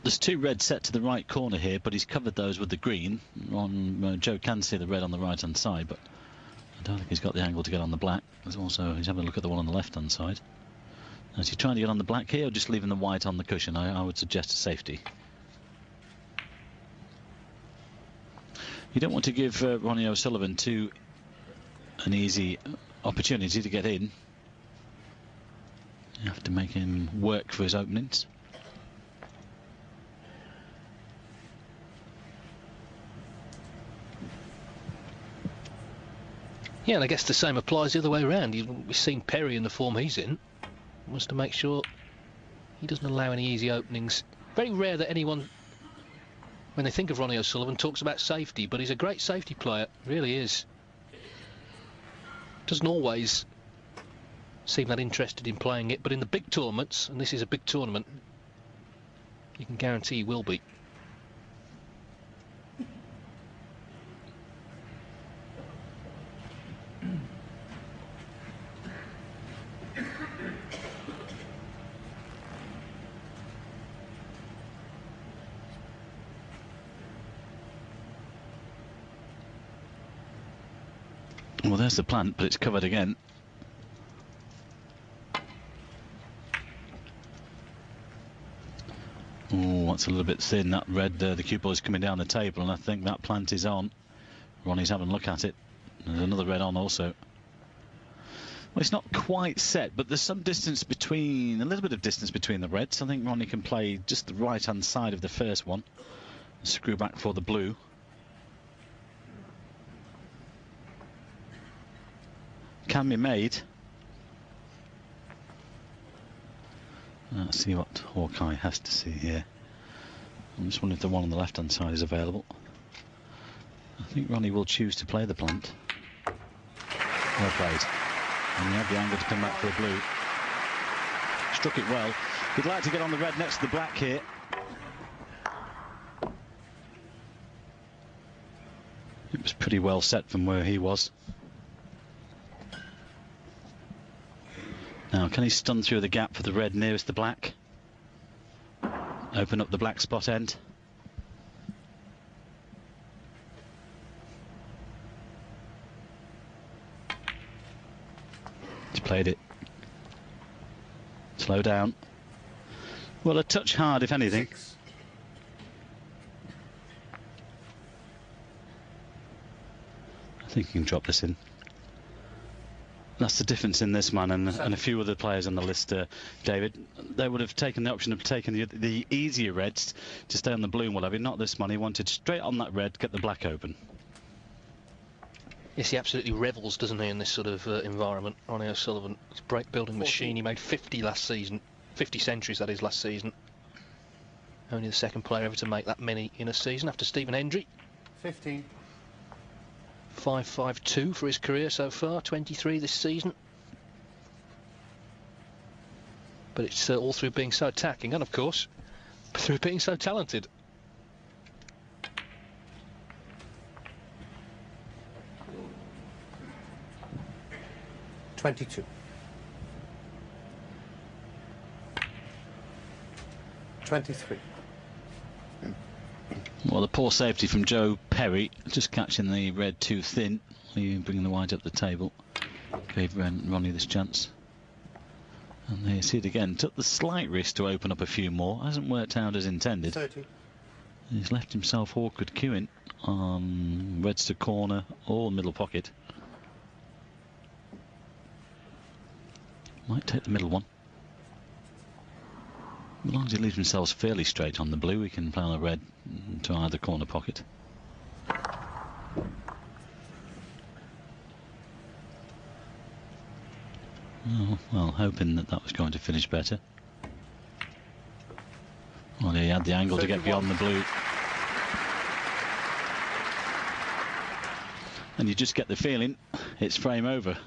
There's two reds set to the right corner here, but he's covered those with the green. Joe can see the red on the right-hand side, but I don't think he's got the angle to get on the black. There's also, he's having a look at the one on the left-hand side. Is he trying to get on the black here, or just leaving the white on the cushion? I would suggest a safety. You don't want to give Ronnie O'Sullivan an easy opportunity to get in. You have to make him work for his openings. Yeah, and I guess the same applies the other way around. We've seen Perry in the form he's in. Wants to make sure he doesn't allow any easy openings. Very rare that anyone, when they think of Ronnie O'Sullivan, talks about safety, but he's a great safety player, really is. Doesn't always seem that interested in playing it, but in the big tournaments, and this is a big tournament, you can guarantee he will be. Well, there's the plant, but it's covered again. Oh, that's a little bit thin, that red. The cue ball is coming down the table, and I think that plant is on. Ronnie's having a look at it. There's another red on also. Well, it's not quite set, but there's some distance between, a little bit of distance between the reds. I think Ronnie can play just the right-hand side of the first one. Screw back for the blue. Can be made. Let's see what Hawkeye has to see here. I'm just wondering if the one on the left-hand side is available. I think Ronnie will choose to play the plant. Well played. And he had the angle to come back for a blue. Struck it well. He'd like to get on the red next to the black here. It was pretty well set from where he was. Now, can he stun through the gap for the red nearest the black? Open up the black spot end. He's played it. Slow down. Well, a touch hard, if anything. I think he can drop this in. That's the difference in this man and a few other players on the list, David. They would have taken the option of taking the easier reds to stay on the blue and whatever. Not this man. He wanted straight on that red, get the black open. Yes, he absolutely revels, doesn't he, in this sort of environment. Ronnie O'Sullivan, his break building machine. He made 50 last season, 50 centuries that is last season. Only the second player ever to make that many in a season after Stephen Hendry. 15. 5.52 for his career so far, 23 this season. But it's all through being so attacking, and of course, through being so talented. $22. 23. Well, the poor safety from Joe Perry, just catching the red too thin, bringing the white up the table, gave Ronnie this chance. And there you see it again, took the slight risk to open up a few more, hasn't worked out as intended. 30. He's left himself awkward queuing on reds to corner or middle pocket. Might take the middle one. As long as he leaves himself fairly straight on the blue, he can play on the red to either corner pocket. Oh, well, hoping that was going to finish better. Well, he had the angle to get beyond the blue. And you just get the feeling it's frame over.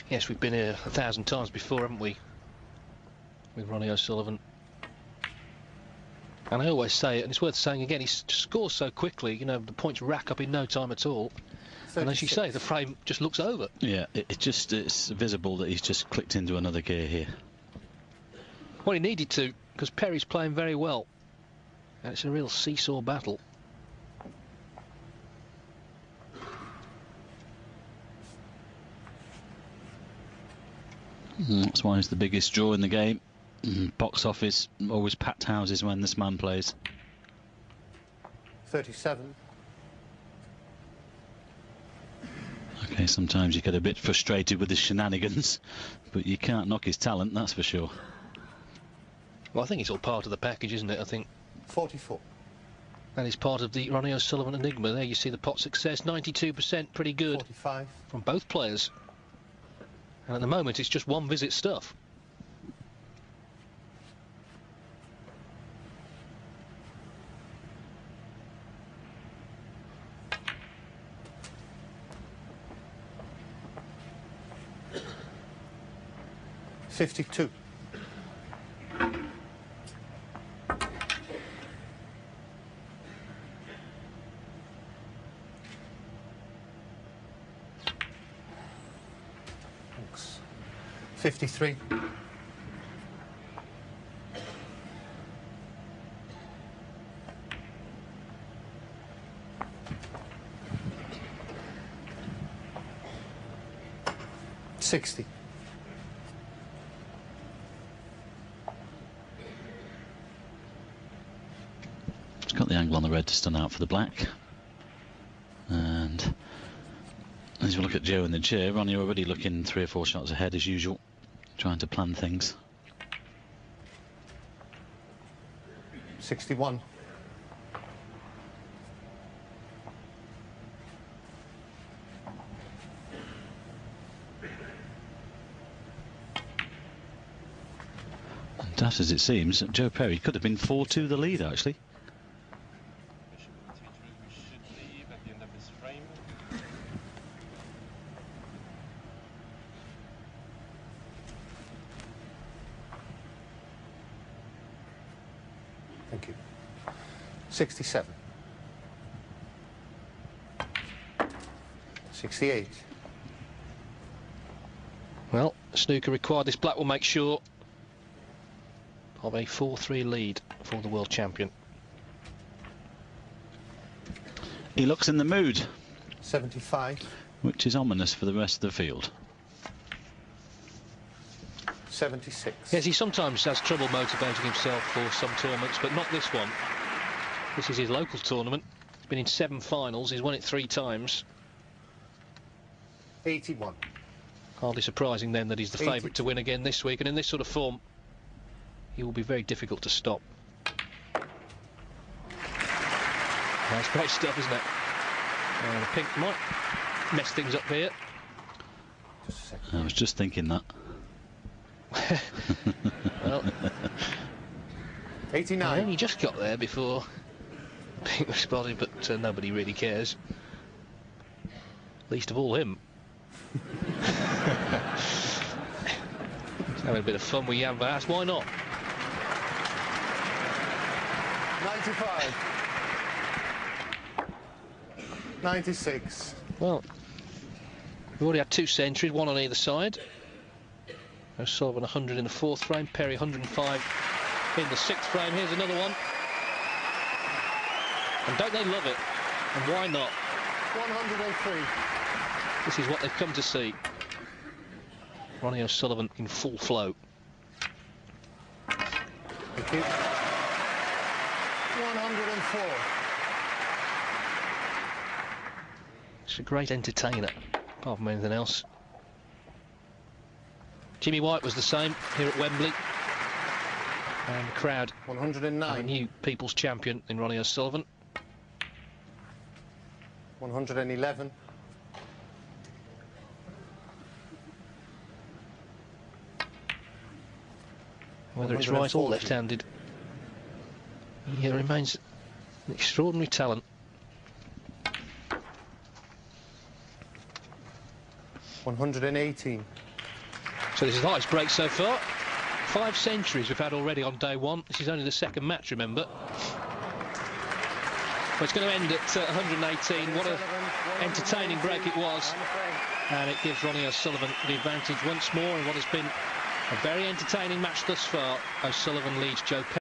Yes, we've been here 1,000 times before, haven't we? With Ronnie O'Sullivan. And I always say it, and it's worth saying again, he scores so quickly, you know, the points rack up in no time at all. 36. And as you say, the frame just looks over. Yeah, it's visible that he's just clicked into another gear here. Well, he needed to. because Perry's playing very well. And it's a real seesaw battle. That's why it's the biggest draw in the game. Box office, always packed houses when this man plays. 37. Okay, sometimes you get a bit frustrated with his shenanigans, but you can't knock his talent, that's for sure. Well, I think it's all part of the package, isn't it? I think 44. that is part of the Ronnie O'Sullivan enigma. There you see the pot success, 92%, pretty good 45. from both players. And at the moment, it's just one visit stuff. $52. Thanks. 53. $60. Got the angle on the red to stun out for the black. And as we look at Joe in the chair, Ronnie already looking 3 or 4 shots ahead as usual, trying to plan things. 61. And daft as it seems, Joe Perry could have been 4-2 the lead actually. Thank you. 67. 68. Well, snooker required. This black will make sure of a 4-3 lead for the world champion. He looks in the mood, 75. which is ominous for the rest of the field. 76. Yes, he sometimes has trouble motivating himself for some tournaments, but not this one. This is his local tournament. He's been in 7 finals. He's won it 3 times. 81. Hardly surprising then that he's the 80. favourite to win again this week, and in this sort of form, he will be very difficult to stop. That's great stuff, isn't it? The pink might mess things up here. Just a second. I was just thinking that. Well, 89. I only just got there before pink was spotted, but nobody really cares. Least of all him. He's having a bit of fun with Jan Verhaas. Why not? 95. 96. Well, we've already had 2 centuries, 1 on either side. O'Sullivan 100 in the 4th frame, Perry 105 in the 6th frame. Here's another one. And don't they love it? And why not? 103. This is what they've come to see. Ronnie O'Sullivan in full flow. Thank you. 104. It's a great entertainer, apart from anything else. Jimmy White was the same here at Wembley. And the crowd have a 109. new people's champion in Ronnie O'Sullivan. 111. Whether it's right or 140. left-handed, he remains an extraordinary talent. 118. So this is the highest break so far. 5 centuries we've had already on day 1. This is only the 2nd match, remember. Well, it's going to end at 118. What an entertaining break it was. And it gives Ronnie O'Sullivan the advantage once more in what has been A very entertaining match thus far. O'Sullivan leads Joe